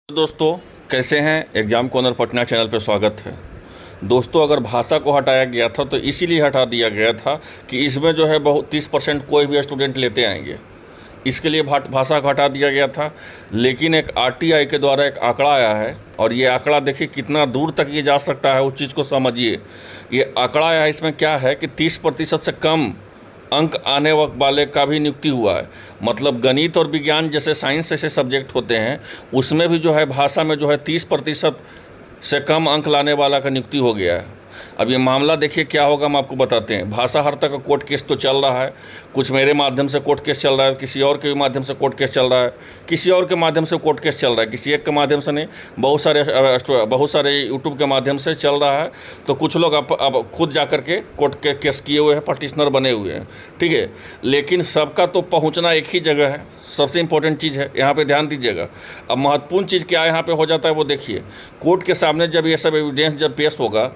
दोस्तों, कैसे हैं। एग्ज़ाम कॉर्नर पटना चैनल पर स्वागत है। दोस्तों, अगर भाषा को हटाया गया था तो इसीलिए हटा दिया गया था कि इसमें जो है बहुत 30% कोई भी स्टूडेंट लेते आएंगे, इसके लिए भाषा को हटा दिया गया था। लेकिन एक आरटीआई के द्वारा एक आंकड़ा आया है और ये आंकड़ा देखिए कितना दूर तक ये जा सकता है, उस चीज़ को समझिए। ये आंकड़ा आया है, इसमें क्या है कि 30% से कम अंक आने वाले का भी नियुक्ति हुआ है। मतलब गणित और विज्ञान जैसे साइंस जैसे सब्जेक्ट होते हैं, उसमें भी जो है भाषा में जो है 30% से कम अंक लाने वाला का नियुक्ति हो गया है। अब ये मामला देखिए क्या होगा, हम आपको बताते हैं। भाषा हर तक का कोर्ट केस तो चल रहा है, कुछ मेरे माध्यम से कोर्ट केस चल रहा है, किसी और के भी माध्यम से कोर्ट केस चल रहा है, किसी और के माध्यम से कोर्ट केस चल रहा है, किसी एक के माध्यम से नहीं, बहुत सारे यूट्यूब के माध्यम से चल रहा है। तो कुछ लोग अब खुद जा कर के कोर्ट के केस किए हुए हैं, पटिशनर बने हुए हैं, ठीक है। लेकिन सबका तो पहुँचना एक ही जगह है, सबसे इम्पोर्टेंट चीज़ है, यहाँ पे ध्यान दीजिएगा। अब महत्वपूर्ण चीज़ क्या यहाँ पे हो जाता है वो देखिए। कोर्ट के सामने जब ये सब एविडेंस जब पेश होगा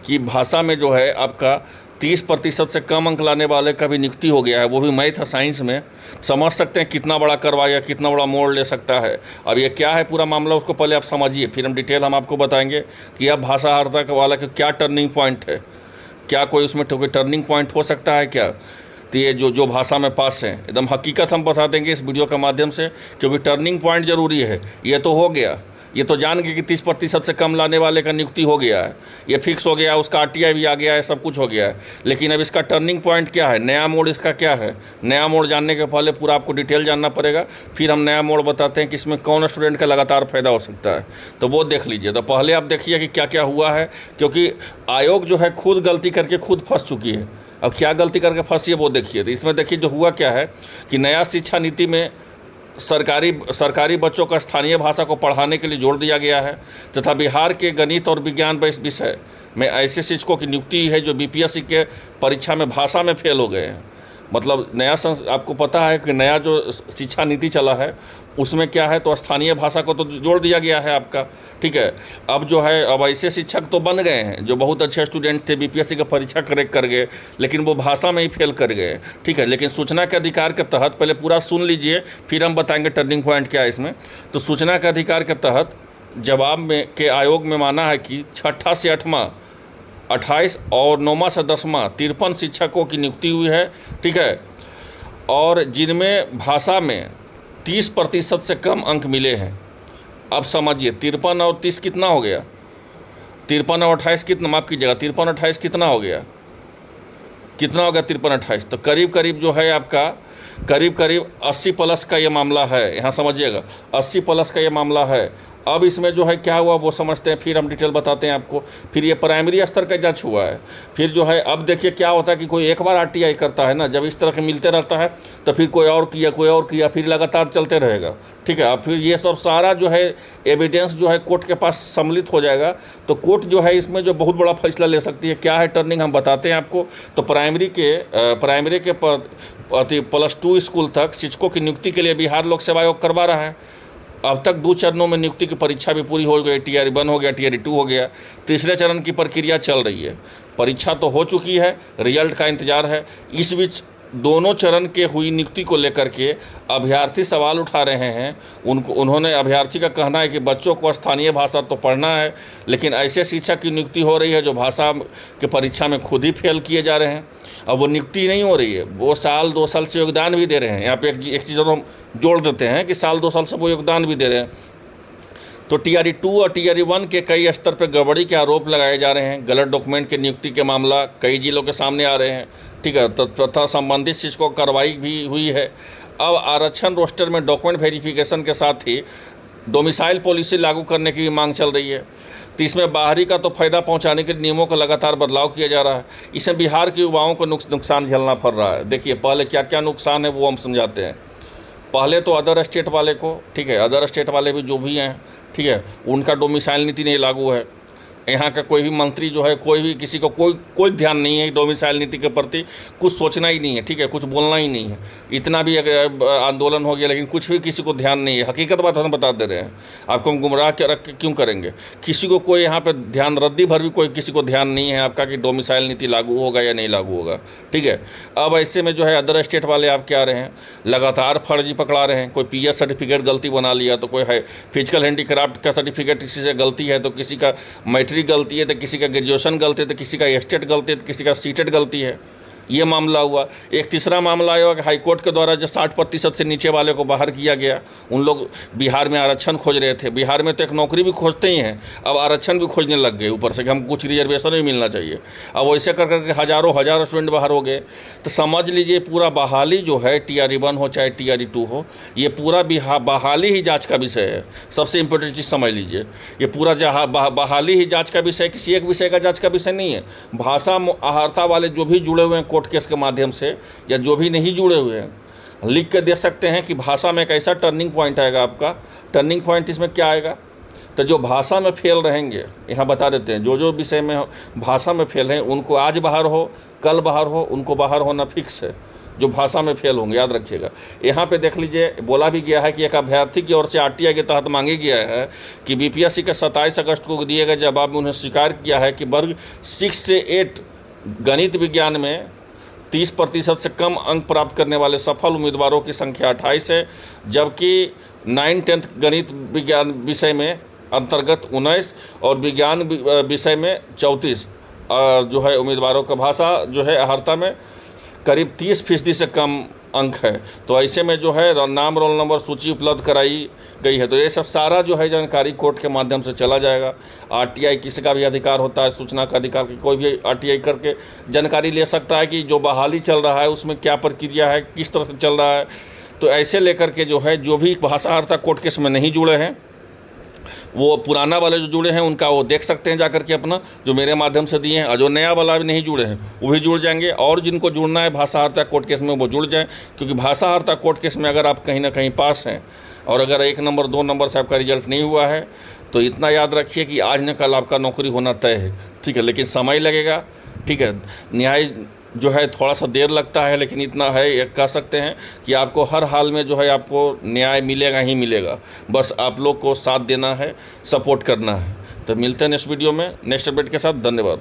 कि भाषा में जो है आपका 30% से कम अंक लाने वाले का भी नियुक्ति हो गया है, वो भी मैथ और साइंस में, समझ सकते हैं कितना बड़ा करवाया, कितना बड़ा मोड़ ले सकता है। अब ये क्या है पूरा मामला, उसको पहले आप समझिए, फिर हम डिटेल हम आपको बताएंगे कि अब भाषा हरता वाला का क्या टर्निंग पॉइंट है, क्या कोई उसमें कोई टर्निंग पॉइंट हो सकता है क्या। तो ये जो भाषा में पास है, एकदम हकीकत हम बता देंगे इस वीडियो के माध्यम से, क्योंकि टर्निंग पॉइंट ज़रूरी है। ये तो हो गया, ये तो जान गए कि 30% से कम लाने वाले का नियुक्ति हो गया है, ये फिक्स हो गया, उसका आरटीआई भी आ गया है, सब कुछ हो गया है। लेकिन अब इसका टर्निंग पॉइंट क्या है, नया मोड़ इसका क्या है। नया मोड़ जानने के पहले पूरा आपको डिटेल जानना पड़ेगा, फिर हम नया मोड़ बताते हैं कि इसमें कौन स्टूडेंट का लगातार फ़ायदा हो सकता है। तो वो देख लीजिए। तो पहले आप देखिए कि क्या क्या हुआ है, क्योंकि आयोग जो है खुद गलती करके खुद फंस चुकी है। अब क्या गलती करके फंसी है वो देखिए। तो इसमें देखिए जो हुआ क्या है कि नया शिक्षा नीति में सरकारी बच्चों का स्थानीय भाषा को पढ़ाने के लिए जोड़ दिया गया है, तथा बिहार के गणित और विज्ञान विषय में ऐसे शिक्षकों की नियुक्ति है जो बीपीएससी के परीक्षा में भाषा में फेल हो गए हैं। मतलब नया आपको पता है कि नया जो शिक्षा नीति चला है उसमें क्या है, तो स्थानीय भाषा को तो जोड़ दिया गया है आपका, ठीक है। अब जो है, अब ऐसे शिक्षक तो बन गए हैं जो बहुत अच्छे स्टूडेंट थे, बीपीएससी का परीक्षा क्रैक कर गए, लेकिन वो भाषा में ही फेल कर गए, ठीक है। लेकिन सूचना के अधिकार के तहत, पहले पूरा सुन लीजिए फिर हम बताएंगे टर्निंग पॉइंट क्या है इसमें। तो सूचना के अधिकार के तहत जवाब में के आयोग में माना है कि 6ठा से 8वां 28 और 9वां से 10वां 53 शिक्षकों की नियुक्ति हुई है, ठीक है। और जिनमें भाषा में 30% से कम अंक मिले हैं। अब समझिए 53 और 30 कितना हो गया, 53 और 28 कितना, माफ़ कीजिएगा, 53 और 28 कितना हो गया, कितना हो गया 53 28, तो करीब करीब जो है आपका करीब करीब 80 प्लस का ये मामला है। यहाँ समझिएगा 80 प्लस का ये मामला है। अब इसमें जो है क्या हुआ वो समझते हैं, फिर हम डिटेल बताते हैं आपको। फिर ये प्राइमरी स्तर का जांच हुआ है। फिर जो है अब देखिए क्या होता है कि कोई एक बार आरटीआई करता है ना, जब इस तरह के मिलते रहता है तो फिर कोई और किया, फिर लगातार चलते रहेगा, ठीक है। अब फिर ये सब सारा जो है एविडेंस जो है कोर्ट के पास सम्मिलित हो जाएगा, तो कोर्ट जो है इसमें जो बहुत बड़ा फैसला ले सकती है। क्या है टर्निंग हम बताते हैं आपको। तो प्राइमरी के +2 स्कूल तक शिक्षकों की नियुक्ति के लिए बिहार लोक सेवा आयोग करवा रहा है। अब तक 2 चरणों में नियुक्ति की परीक्षा भी पूरी हो गई, टीआरई 1 हो गया, टीआरई 2 हो गया, तीसरे चरण की प्रक्रिया चल रही है। परीक्षा तो हो चुकी है, रिजल्ट का इंतजार है। इस बीच दोनों चरण के हुई नियुक्ति को लेकर के अभ्यर्थी सवाल उठा रहे हैं। उन्होंने अभ्यर्थी का कहना है कि बच्चों को स्थानीय भाषा तो पढ़ना है, लेकिन ऐसे शिक्षक की नियुक्ति हो रही है जो भाषा के परीक्षा में खुद ही फेल किए जा रहे हैं। अब वो नियुक्ति नहीं हो रही है, वो साल 2 साल से योगदान भी दे रहे हैं। यहाँ पे एक चीज़ और हम जोड़ देते हैं कि साल 2 साल से वो योगदान भी दे रहे हैं। तो टीआरई 2 और टीआरई 1 के कई स्तर पर गड़बड़ी के आरोप लगाए जा रहे हैं। गलत डॉक्यूमेंट के नियुक्ति के मामला कई जिलों के सामने आ रहे हैं, ठीक है। तथा संबंधित शिक्षकों को कार्रवाई भी हुई है। अब आरक्षण रोस्टर में डॉक्यूमेंट वेरिफिकेशन के साथ ही डोमिसाइल पॉलिसी लागू करने की भी मांग चल रही है। तो इसमें बाहरी का तो फ़ायदा पहुंचाने के नियमों का लगातार बदलाव किया जा रहा है। इसमें बिहार के युवाओं को नुकसान झेलना पड़ रहा है। देखिए पहले क्या क्या नुकसान है वो हम समझाते हैं। पहले तो अदर स्टेट वाले को, ठीक है, अदर स्टेट वाले भी जो भी हैं, ठीक है, उनका डोमिसाइल नीति नहीं लागू है। यहाँ का कोई भी मंत्री जो है, कोई भी किसी को कोई ध्यान नहीं है डोमिसाइल नीति के प्रति, कुछ सोचना ही नहीं है, ठीक है, कुछ बोलना ही नहीं है। इतना भी आंदोलन हो गया लेकिन कुछ भी किसी को ध्यान नहीं है। हकीकत बात हम बता दे रहे हैं, आपको हम गुमराह रख के क्यों करेंगे। किसी को कोई यहाँ पे ध्यान, रद्दी भर भी कोई किसी को ध्यान नहीं है आपका कि डोमिसाइल नीति लागू होगा या नहीं लागू होगा, ठीक है। अब ऐसे में जो है अदर स्टेट वाले आप क्या रहे हैं, लगातार फर्जी पकड़ा रहे हैं। कोई PS सर्टिफिकेट गलती बना लिया तो कोई है फिजिकल हैंडीक्राफ्ट का सर्टिफिकेट किसी से गलती है तो किसी का मैट्रिक गलती है, तो किसी का ग्रेजुएशन गलती है, तो किसी का स्टेट गलती है, तो किसी का सीटेट गलती है। ये मामला हुआ। एक तीसरा मामला आया कि हाईकोर्ट के द्वारा जो 60% से नीचे वाले को बाहर किया गया। उन लोग बिहार में आरक्षण खोज रहे थे, बिहार में तो एक नौकरी भी खोजते ही हैं, अब आरक्षण भी खोजने लग गए ऊपर से कि हम कुछ रिजर्वेशन भी मिलना चाहिए। अब वैसे कर करके हज़ारों स्टूडेंट बाहर हो गए। तो समझ लीजिए पूरा बहाली जो है TRE-1 हो चाहे TRE-2 हो, ये पूरा बहाली ही जाँच का विषय है। सबसे इम्पोर्टेंट चीज़ समझ लीजिए, ये पूरा बहाली ही जाँच का विषय, किसी एक विषय का जाँच का विषय नहीं है। भाषा अहर्ता वाले जो भी जुड़े हुए हैं कोर्ट केस के माध्यम से, या जो भी नहीं जुड़े हुए हैं, लिख के दे सकते हैं कि भाषा में एक ऐसा टर्निंग पॉइंट आएगा। आपका टर्निंग पॉइंट इसमें क्या आएगा, तो जो भाषा में फेल रहेंगे, यहाँ बता देते हैं, जो विषय में भाषा में फेल हैं उनको आज बाहर हो कल बाहर हो, उनको बाहर होना फिक्स है। जो भाषा में फेल होंगे, याद रखिएगा। यहाँ पे देख लीजिए, बोला भी गया है कि एक अभ्यर्थी की ओर से RTI के तहत मांगी गया है कि BPSC के 27 अगस्त को दिए गए जवाब में उन्हें स्वीकार किया है कि वर्ग 6 से 8 गणित विज्ञान में 30% से कम अंक प्राप्त करने वाले सफल उम्मीदवारों की संख्या 28 है, जबकि 9-10 गणित विज्ञान विषय में अंतर्गत 19 और विज्ञान विषय में 34 जो है उम्मीदवारों का भाषा जो है अहर्ता में करीब 30% से कम अंक है। तो ऐसे में जो है नाम, रोल नंबर सूची उपलब्ध कराई गई है। तो ये सब सारा जो है जानकारी कोर्ट के माध्यम से चला जाएगा। RTI किसी का भी अधिकार होता है, सूचना का अधिकार, की कोई भी RTI करके जानकारी ले सकता है कि जो बहाली चल रहा है उसमें क्या प्रक्रिया है, किस तरह से चल रहा है। तो ऐसे लेकर के जो है, जो भी भाषा अहर्ता कोर्ट केस में नहीं जुड़े हैं, वो पुराना वाले जो जुड़े हैं उनका वो देख सकते हैं जाकर के अपना, जो मेरे माध्यम से दिए हैं। और जो नया वाला भी नहीं जुड़े हैं वो भी जुड़ जाएंगे। और जिनको जुड़ना है भाषा अहर्ता कोर्ट केस में वो जुड़ जाएं, क्योंकि भाषा अहर्ता कोर्ट केस में अगर आप कहीं ना कहीं पास हैं और अगर 1 नंबर 2 नंबर से आपका रिजल्ट नहीं हुआ है तो इतना याद रखिए कि आज न कल आपका नौकरी होना तय है, ठीक है। लेकिन समय लगेगा, ठीक है। न्याय जो है थोड़ा सा देर लगता है, लेकिन इतना है, ये कह सकते हैं कि आपको हर हाल में जो है आपको न्याय मिलेगा ही मिलेगा। बस आप लोग को साथ देना है, सपोर्ट करना है। तो मिलते हैं नेक्स्ट वीडियो में नेक्स्ट अपडेट के साथ। धन्यवाद।